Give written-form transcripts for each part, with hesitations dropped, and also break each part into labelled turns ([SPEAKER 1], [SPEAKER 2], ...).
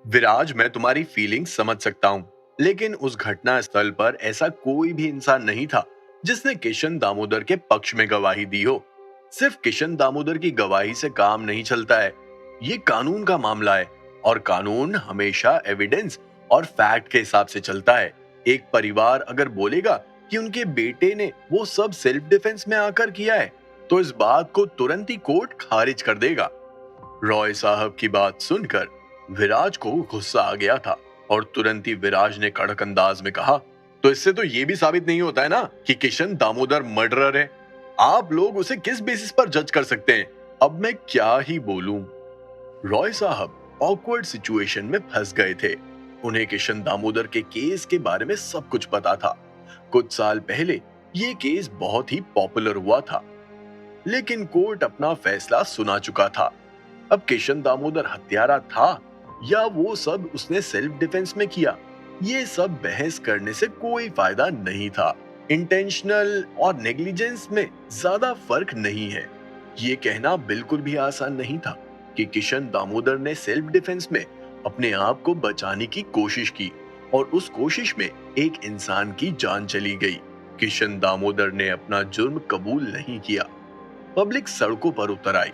[SPEAKER 1] विराज, मैं तुम्हारी फीलिंग्स समझ सकता हूँ, लेकिन उस घटना स्थल पर ऐसा कोई भी इंसान नहीं था जिसने किशन दामोदर के पक्ष में गवाही दी हो। सिर्फ किशन दामोदर की गवाही से काम नहीं चलता है। ये कानून का मामला है और कानून हमेशा एविडेंस और फैक्ट के हिसाब से चलता है। एक परिवार अगर बोलेगा कि उनके बेटे ने वो सब सेल्फ डिफेंस में आकर किया है, तो इस बात को तुरंत ही कोर्ट खारिज कर देगा। रॉय साहब की बात सुनकर विराज को गुस्सा आ गया था और तुरंत ही विराज ने कड़क अंदाज में कहा, तो इससे तो ये भी साबित नहीं होता है ना कि किशन दामोदर मर्डरर है। आप लोग उसे किस बेसिस पर जज कर सकते हैं? अब मैं क्या ही बोलूं। रॉय साहब ऑकवर्ड सिचुएशन में फंस गए थे। उन्हें किशन दामोदर के केस के बारे में सब कुछ पता था। कुछ साल पहले ये केस बहुत ही पॉपुलर हुआ था, लेकिन कोर्ट अपना फैसला सुना चुका था। अब किशन दामोदर हत्यारा था या वो सब उसने सेल्फ डिफेंस में किया, ये सब बहस करने से कोई फायदा नहीं था। इंटेंशनल और नेग्लिजेंस में ज्यादा फर्क नहीं है। ये कहना बिल्कुल भी आसान नहीं था कि किशन दामोदर ने सेल्फ डिफेंस में अपने आप को बचाने की कोशिश की और उस कोशिश में एक इंसान की जान चली गई। किशन दामोदर ने अपना जुर्म कबूल नहीं किया। पब्लिक सड़कों पर उतर आई।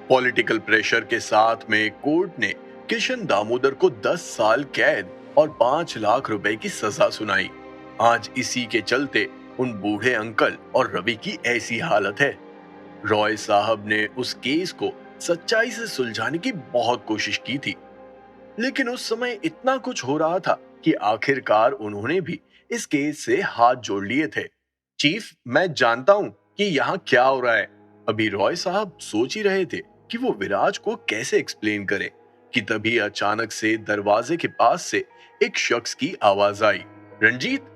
[SPEAKER 1] पॉलिटिकल प्रेशर के साथ में कोर्ट ने किशन दामोदर को 10 साल कैद और 5 लाख रुपए की सजा सुनाई। आज इसी के चलते उन बूढ़े अंकल और रवि की ऐसी हालत है। रॉय साहब ने उस केस को सच्चाई से सुलझाने की बहुत कोशिश की थी, लेकिन उस समय इतना कुछ हो रहा था कि आखिरकार उन्होंने भी इस केस से हाथ जोड़ लिए थे। चीफ, मैं जानता हूं कि यहाँ क्या हो रहा है। अभी रॉय साहब सोच ही रहे थे कि वो विराज को कैसे एक्सप्लेन करे कि तभी अचानक से दरवाजे के पास से एक शख्स की आवाज आई, रंजीत।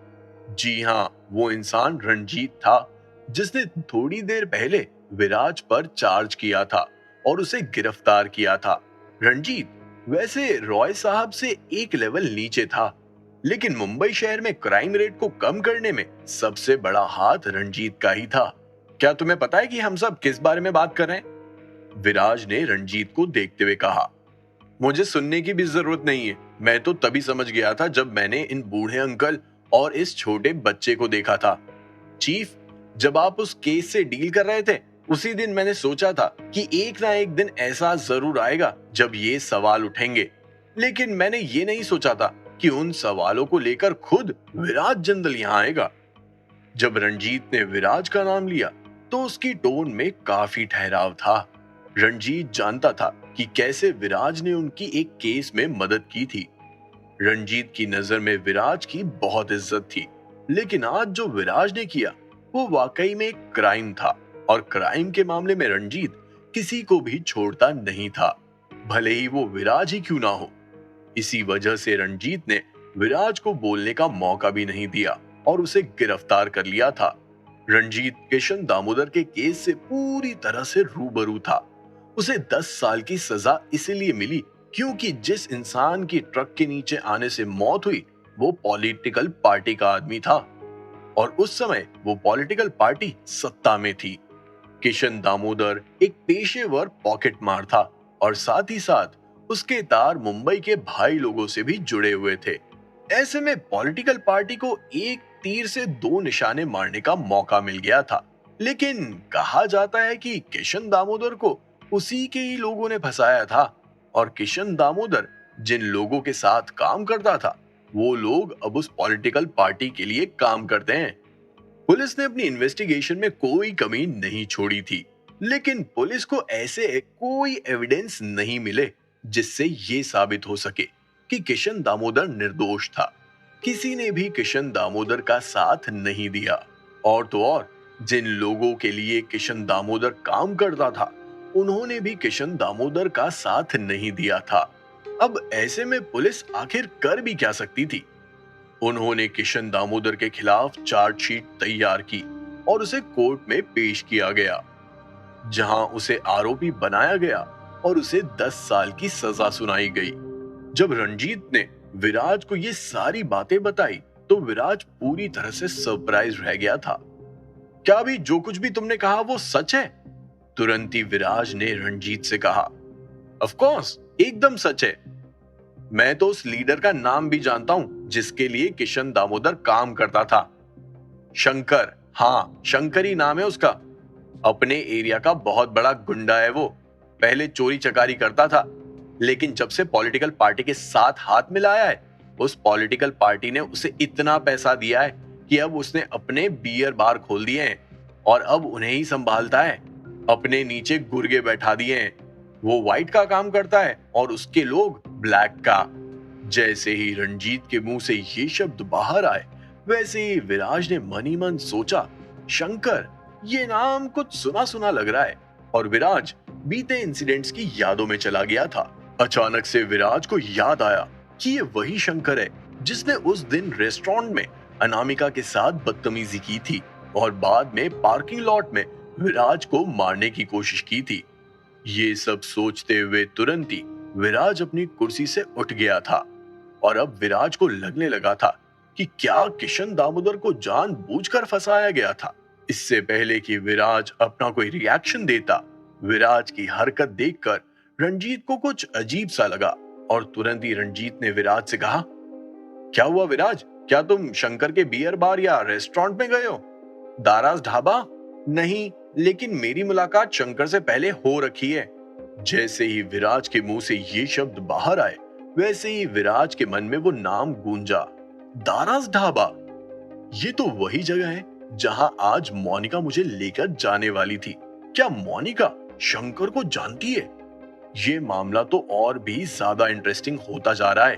[SPEAKER 1] जी हाँ, वो इंसान रंजीत था जिसने थोड़ी देर पहले विराज पर चार्ज किया था और उसे गिरफ्तार किया था। रंजीत वैसे रॉय साहब से एक लेवल नीचे था, लेकिन मुंबई शहर में क्राइम रेट को कम करने में सबसे बड़ा हाथ रंजीत का ही था। क्या तुम्हें पता है कि हम सब किस बारे में बात कर रहे हैं? विराज ने रंजीत को देखते हुए कहा। मुझे सुनने की भी जरूरत नहीं है। मैं तो तभी समझ गया था जब मैंने इन बूढ़े अंकल और इस छोटे बच्चे को देखा था। चीफ, जब आप उस केस से डील कर रहे थे, उसी दिन मैंने सोचा था कि एक ना एक दिन ऐसा जरूर आएगा जब ये सवाल उठेंगे, लेकिन मैंने ये नहीं सोचा था कि उन सवालों को लेकर खुद विराज जंदल यहाँ आएगा। जब रंजीत ने विराज का नाम लिया तो उसकी टोन में काफी ठहराव था। रंजीत जानता था कि कैसे विराज ने उनकी एक केस में मदद की थी। रंजीत की नजर में विराज की बहुत इज्जत थी, लेकिन आज जो विराज ने किया वो वाकई में एक क्राइम था और क्राइम के मामले में रंजीत किसी को भी छोड़ता नहीं था, भले ही वो विराज ही क्यों ना हो। इसी वजह से रंजीत ने विराज को बोलने का मौका भी नहीं दिया और उसे गिरफ्तार कर लिया था। रंजीत किशन दामोदर के केस से पूरी तरह से रूबरू था। उसे 10 साल की सजा इसलिए मिली क्योंकि जिस इंसान की ट्रक के नीचे आने से मौत हुई वो पॉलिटिकल पार्टी का आदमी था और उस समय वो पॉलिटिकल पार्टी सत्ता में थी। किशन दामोदर एक पेशेवर पॉकेट मार था और साथ ही साथ उसके तार मुंबई के भाई लोगों से भी जुड़े हुए थे। ऐसे में पॉलिटिकल पार्टी को एक तीर से दो निशाने मारने का मौका मिल गया था। लेकिन कहा जाता है कि किशन दामोदर को उसी के ही लोगों ने फंसाया था और किशन दामोदर जिन लोगों के साथ काम करता था वो लोग अब उस पॉलिटिकल पार्टी के लिए काम करते हैं। पुलिस ने अपनी इन्वेस्टिगेशन में कोई कमी नहीं छोड़ी थी, लेकिन पुलिस को ऐसे कोई एविडेंस नहीं मिले जिससे ये साबित हो सके कि किशन दामोदर निर्दोष था। किसी ने भी किशन दामोदर का साथ नहीं दिया और तो और जिन लोगों के लिए किशन दामोदर काम करता था उन्होंने भी किशन दामोदर का साथ नहीं दिया था। अब ऐसे में पुलिस आखिर कर भी क्या सकती थी? उन्होंने किशन दामोदर के खिलाफ चार्जशीट तैयार की और उसे कोर्ट में पेश किया गया, जहां उसे आरोपी बनाया गया और उसे 10 साल की सजा सुनाई गई। जब रंजीत ने विराज को ये सारी बातें बताई तो विराज पूरी तरह से सरप्राइज रह गया था। क्या भी जो कुछ भी तुमने कहा वो सच है? तुरंत ही विराज ने रंजीत से कहा। ऑफ कोर्स, एकदम सच है। मैं तो उस लीडर का नाम भी जानता हूं जिसके लिए किशन दामोदर काम करता था। शंकर। हाँ, शंकर ही नाम है उसका। अपने एरिया का बहुत बड़ा गुंडा है वो। पहले चोरी चकारी करता था, लेकिन जब से पॉलिटिकल पार्टी के साथ हाथ मिलाया है, उस पॉलिटिकल पार्टी ने उसे इतना पैसा दिया है कि अब उसने अपने बियर बार खोल दिए हैं और अब उन्हें ही संभालता है। अपने नीचे गुर्गे बैठा दिए हैं। वो व्हाइट का काम करता है और उसके लोग ब्लैक का। जैसे ही रंजीत के मुंह से ये शब्द बाहर आए, वैसे ही विराज ने मन ही मन सोचा, शंकर, ये नाम कुछ सुना सुना लग रहा है। और विराज बीते इंसिडेंट्स की यादों में चला गया था। अचानक से विराज को याद आया कि ये वही शंकर है जिसने उस दिन रेस्टोरेंट में अनामिका के साथ बदतमीजी की थी और बाद में पार्किंग लॉट में विराज को मारने की कोशिश की थी। ये सब सोचते हुए तुरंत ही विराज अपनी कुर्सी से उठ गया था और अब विराज को लगने लगा था कि क्या किशन दामोदर को जानबूझकर फंसाया गया था। इससे पहले कि विराज अपना कोई रिएक्शन देता, विराज की हरकत देखकर रंजीत को कुछ अजीब सा लगा और तुरंत ही रंजीत ने विराज से कहा, क्या हुआ विराज, क्या तुम शंकर के बियर बार या रेस्टोरेंट में गए हो? दाराज ढाबा? नहीं, लेकिन मेरी मुलाकात शंकर से पहले हो रखी है। जैसे ही विराज के मुंह से ये शब्द बाहर आए, वैसे ही विराज के मन में वो नाम गूंजा, दाराज ढाबा। ये तो वही जगह है जहां आज मोनिका मुझे लेकर जाने वाली थी। क्या मोनिका शंकर को जानती है? ये मामला तो और भी ज्यादा इंटरेस्टिंग होता जा रहा है।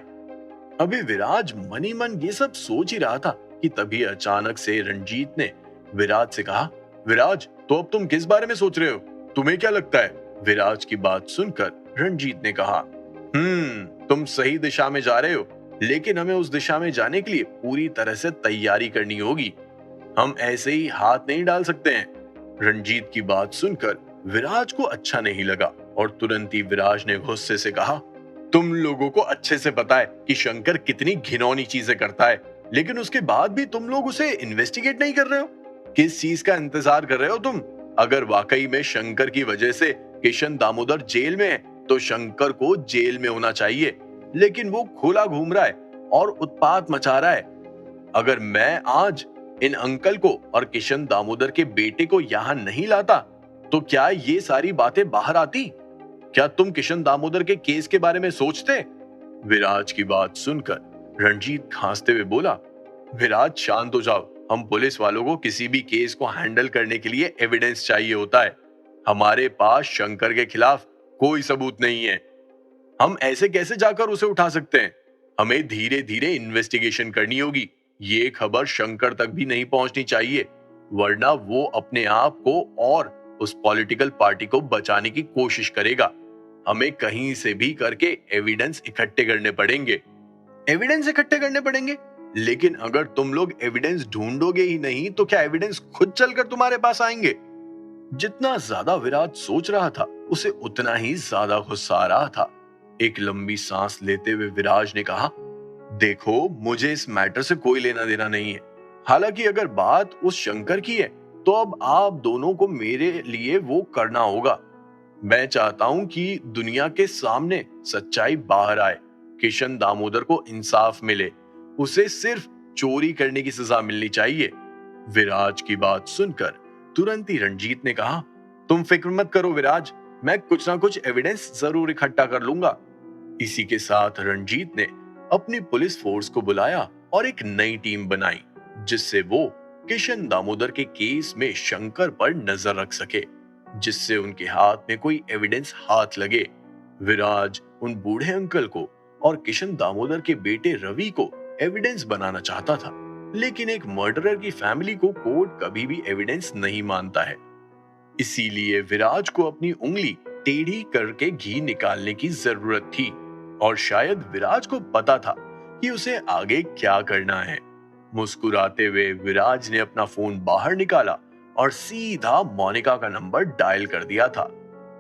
[SPEAKER 1] अभी विराज मन ही मन ये सब सोच ही रहा था कि तभी अचानक से रंजीत ने विराज से कहा, विराज, तो अब तुम किस बारे में सोच रहे हो? तुम्हें क्या लगता है? विराज की बात सुनकर रंजीत ने कहा, तुम सही दिशा में जा रहे हो, लेकिन हमें उस दिशा में जाने के लिए पूरी तरह से तैयारी करनी होगी। हम ऐसे ही हाथ नहीं डाल सकते हैं। रंजीत की बात सुनकर विराज को अच्छा नहीं लगा और तुरंत ही विराज ने गुस्से से कहा, तुम लोगों को अच्छे से पता है कि शंकर कितनी घिनौनी चीजें करता है, लेकिन उसके बाद भी तुम लोग उसे इन्वेस्टिगेट नहीं कर रहे हो। किस चीज का इंतजार कर रहे हो तुम? अगर वाकई में शंकर की वजह से किशन दामोदर जेल में है, तो शंकर को जेल में होना चाहिए, लेकिन वो खुला घूम रहा है और उत्पात मचा रहा है। अगर मैं आज इन अंकल को और किशन दामोदर के बेटे को यहाँ नहीं लाता, तो क्या ये सारी बातें बाहर आती? क्या तुम किशन दामोदर के केस के बारे में सोचते? विराज की बात सुनकर रंजीत खांसते हुए बोला, विराज शांत हो जाओ। हम पुलिस वालों को किसी भी केस को हैंडल करने के लिए एविडेंस चाहिए होता है। हमारे पास शंकर के खिलाफ कोई सबूत नहीं है। हम ऐसे कैसे जाकर उसे उठा सकते हैं? हमें धीरे धीरे इन्वेस्टिगेशन करनी होगी। ये खबर शंकर तक भी नहीं पहुंचनी चाहिए, वरना वो अपने आप को और उस पॉलिटिकल पार्टी को बचाने की कोशिश करेगा। हमें कहीं से भी करके एविडेंस इकट्ठे करने पड़ेंगे। एविडेंस इकट्ठे करने पड़ेंगे? लेकिन अगर तुम लोग एविडेंस ढूंढोगे ही नहीं, तो क्या एविडेंस खुद चलकर तुम्हारे पास आएंगे? जितना ज्यादा विराट सोच रहा था, उसे उतना ही ज्यादा गुस्सा आ रहा था। एक लंबी सांस लेते हुए विराज ने कहा, देखो, मुझे इस मैटर से कोई लेना देना नहीं है। हालांकि अगर बात उस शंकर की है, तो अब आप दोनों को मेरे लिए वो करना होगा। मैं चाहता हूं कि दुनिया के सामने सच्चाई बाहर आए, किशन दामोदर को इंसाफ मिले, उसे सिर्फ चोरी करने की सजा मिलनी चाहिए। विराज की बात सुनकर तुरंत ही रंजीत ने कहा, तुम फिक्र मत करो विराज, मैं कुछ ना कुछ एविडेंस जरूर इकट्ठा कर लूंगा। इसी के साथ रंजीत ने अपनी पुलिस फोर्स को बुलाया और एक नई टीम बनाई, जिससे वो किशन दामोदर के केस में शंकर पर नजर रख सके, जिससे उनके हाथ में कोई एविडेंस हाथ लगे। विराज उन बूढ़े अंकल को और किशन दामोदर के बेटे रवि को एविडेंस बनाना चाहता था, लेकिन एक मर्डरर की फैमिली को कोर्ट कभी भी एविडेंस नहीं मानता है। इसीलिए विराज को अपनी उंगली टेढ़ी करके घी निकालने की जरूरत थी और शायद विराज को पता था कि उसे आगे क्या करना है। मुस्कुराते हुए विराज ने अपना फोन बाहर निकाला और सीधा मोनिका का नंबर डायल कर दिया था।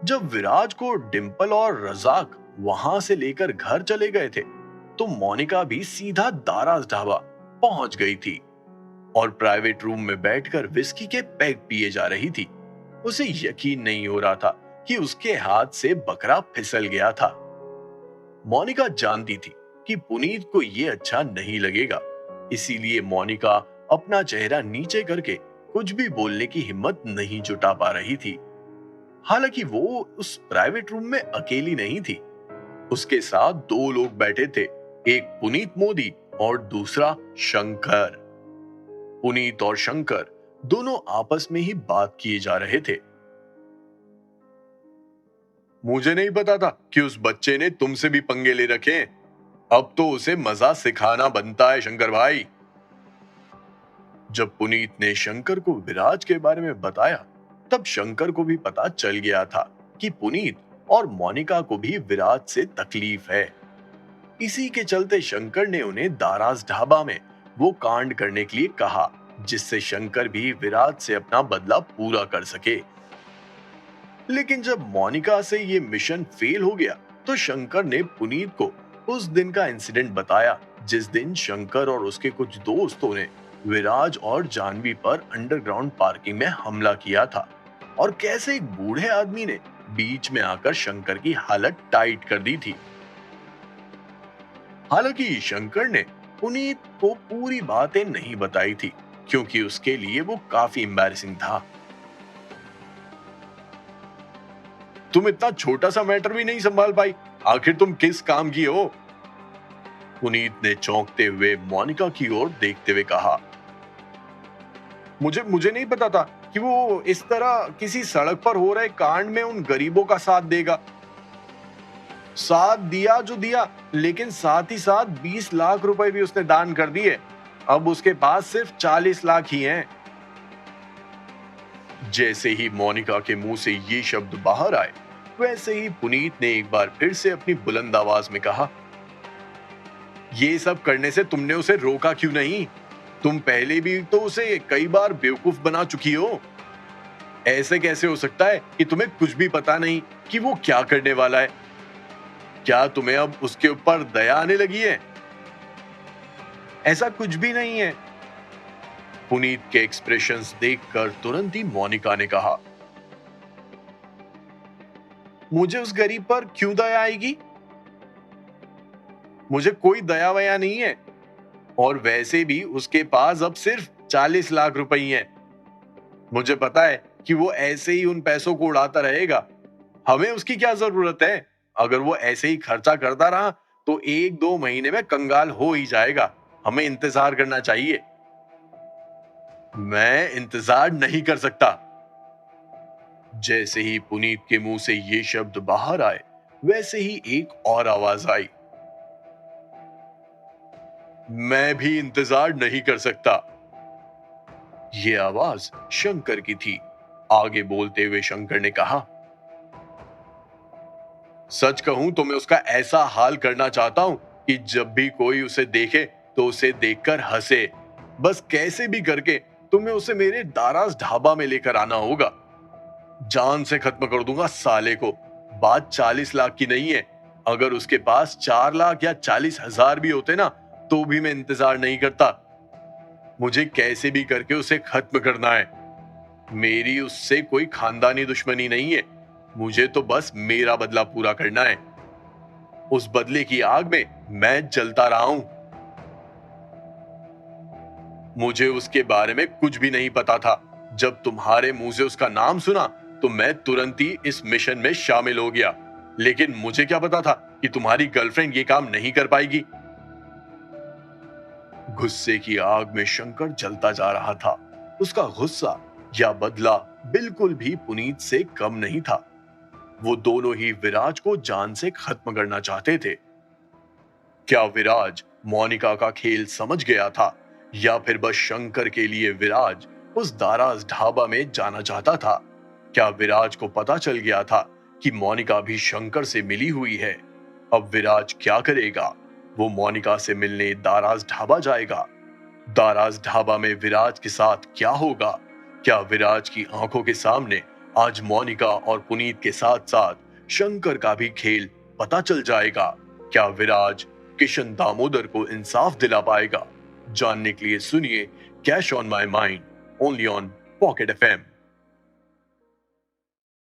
[SPEAKER 1] जब विराज को डिंपल और रजाक वहां से लेकर घर चले गए थे, तो मोनिका भी सीधा दाराज ढाबा पहुंच गई थी और प्राइवेट रूम में बैठकर विस्की के पैग पिए जा रही थी। उसे यकीन नहीं हो रहा था कि उसके हाथ से बकरा फिसल गया था। मोनिका जानती थी कि पुनीत को ये अच्छा नहीं लगेगा। इसीलिए मोनिका अपना चेहरा नीचे करके कुछ भी बोलने की हिम्मत नहीं जुटा पा रही थी। हालांकि वो उस प्राइवेट रूम में अकेली नहीं थी। उसके साथ दो लोग बैठे थे, एक पुनीत मोदी और दूसरा शंकर। पुनीत और शंकर दोनों आपस में ही बात किए जा रहे थे। मुझे नहीं पता था कि उस बच्चे ने तुमसे भी पंगे ले रखे हैं। अब तो उसे मजा सिखाना बनता है शंकर भाई। जब पुनीत ने शंकर को विराज के बारे में बताया, तब शंकर को भी पता चल गया था कि पुनीत और मोनिका को भी विराज से तकलीफ है। इसी के चलते शंकर ने उन्हें दाराज ढाबा में वो कांड करने के लिए कहा, जिससे शंकर भी विराज से अपना बदला पूरा कर सके। लेकिन जब मोनिका से ये मिशन फेल हो गया, तो शंकर ने पुनीत को उस दिन का इंसिडेंट बताया, जिस दिन शंकर और उसके कुछ दोस्तों ने विराज और जानवी पर अंडरग्राउंड पार्किंग में हमला किया था, और कैसे एक बूढ़े आदमी ने बीच में आकर शंकर की हालत टाइट कर दी थी। हालांकि शंकर ने पुनीत को पूरी बातें नहीं बताई थी, क्योंकि उसके लिए वो काफी एम्बैरेसिंग था। तुम इतना छोटा सा मैटर भी नहीं संभाल पाई, आखिर तुम किस काम की हो? पुनीत ने चौंकते हुए मोनिका की ओर देखते हुए कहा। मुझे मुझे नहीं पता था कि वो इस तरह किसी सड़क पर हो रहे कांड में उन गरीबों का साथ देगा। साथ दिया जो दिया, लेकिन साथ ही साथ 20 लाख रुपए भी उसने दान कर दिए। अब उसके पास सिर्फ 40 लाख ही हैं। जैसे ही मोनिका के मुंह से ये शब्द बाहर आए, वैसे ही पुनीत ने एक बार फिर से अपनी बुलंद आवाज में कहा, ये सब करने से तुमने उसे रोका क्यों नहीं? तुम पहले भी तो उसे कई बार बेवकूफ बना चुकी हो। ऐसे कैसे हो सकता है कि तुम्हें कुछ भी पता नहीं कि वो क्या करने वाला है? क्या तुम्हें अब उसके ऊपर दया आने लगी है? ऐसा कुछ भी नहीं है। पुनीत के एक्सप्रेशंस देखकर तुरंत ही मोनिका ने कहा, मुझे उस गरीब पर क्यों दया आएगी? मुझे कोई दया वया नहीं है, और वैसे भी उसके पास अब सिर्फ 40 लाख रुपए ही हैं। मुझे पता है कि वो ऐसे ही उन पैसों को उड़ाता रहेगा। हमें उसकी क्या जरूरत है? अगर वो ऐसे ही खर्चा करता रहा तो 1-2 महीने में कंगाल हो ही जाएगा। हमें इंतजार करना चाहिए। मैं इंतजार नहीं कर सकता। जैसे ही पुनीत के मुंह से ये शब्द बाहर आए, वैसे ही एक और आवाज आई, मैं भी इंतजार नहीं कर सकता। ये आवाज शंकर की थी। आगे बोलते हुए शंकर ने कहा, सच कहूं तो मैं उसका ऐसा हाल करना चाहता हूं कि जब भी कोई उसे देखे तो उसे देखकर हंसे। बस कैसे भी करके तुम्हें उसे मेरे दाराज ढाबा में लेकर आना होगा। जान से खत्म कर दूंगा साले को। बात 40 लाख की नहीं है। अगर उसके पास 4 लाख या 40,000 भी होते ना, तो भी मैं इंतजार नहीं करता। मुझे कैसे भी करके उसे खत्म करना है। मेरी उससे कोई खानदानी दुश्मनी नहीं है। मुझे तो बस मेरा बदला पूरा करना है। उस बदले की आग में मैं जलता रहा हूं। मुझे उसके बारे में कुछ भी नहीं पता था। जब तुम्हारे मुंह से उसका नाम सुना तो मैं तुरंत ही इस मिशन में शामिल हो गया। लेकिन मुझे क्या पता था कि तुम्हारी गर्लफ्रेंड ये काम नहीं कर पाएगी। गुस्से की आग में शंकर जलता जा रहा था। उसका गुस्सा या बदला बिल्कुल भी पुनीत से कम नहीं था। वो दोनों ही विराज को जान से खत्म करना चाहते थे। क्या विराज मोनिका का खेल समझ गया था, या फिर बस शंकर के लिए विराज उस दाराज ढाबा में जाना चाहता था? क्या विराज को पता चल गया था कि मोनिका भी शंकर से मिली हुई है? अब विराज क्या करेगा? वो मोनिका से मिलने दाराज ढाबा जाएगा। दाराज ढाबा में विराज के साथ क्या होगा? क्या विराज की आंखों के सामने आज मोनिका और पुनीत के साथ साथ शंकर का भी खेल पता चल जाएगा? क्या विराज किशन दामोदर को इंसाफ दिला पाएगा? जानने के लिए सुनिए cash on my mind, only on pocket FM.